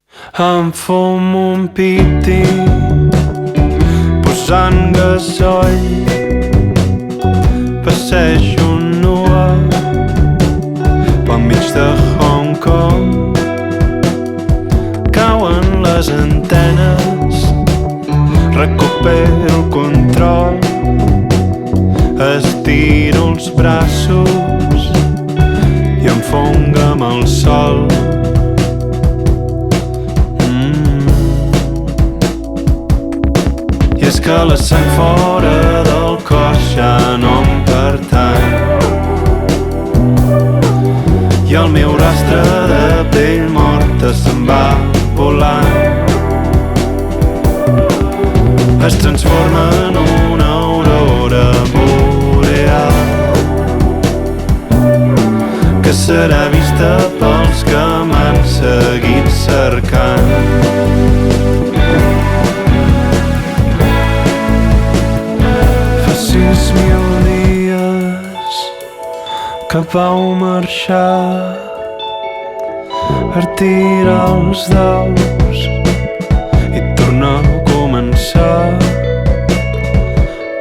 Em fumo un piti posant gasoll, passejo nua pel mig de Hong Kong. Cauen les antenes, recupero el control, estiro els braços i em fong amb el sol. I és que la sang fora del cos ja no em pertany, i el meu rastre de pell morta se'n va volant. Es transforma en una aurora boreal que serà vista pels que m'han seguit cercant. Fa 6.000 dies que vau marxar per tirar els daus i tornar a començar.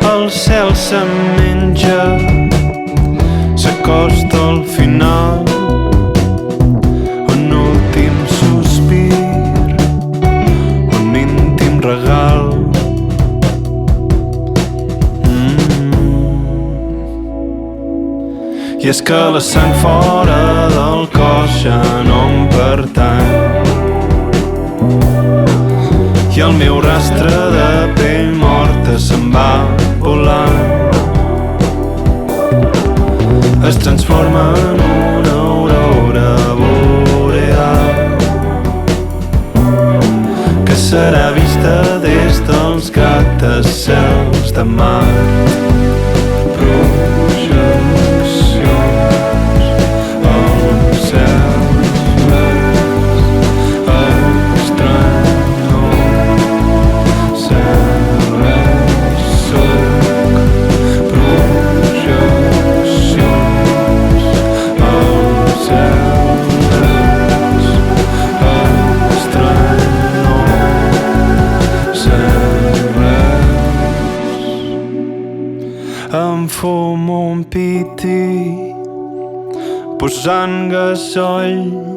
El cel se'n menja, s'acosta al final, un últim sospir, un íntim regal. I és que la sang fora del cos ja no em pertany, i el meu rastre de pell morta se'n va volant. Es transforma en una aurora boreal que serà vista des dels gratacels de Mart. Em fumo un piti posant gasoll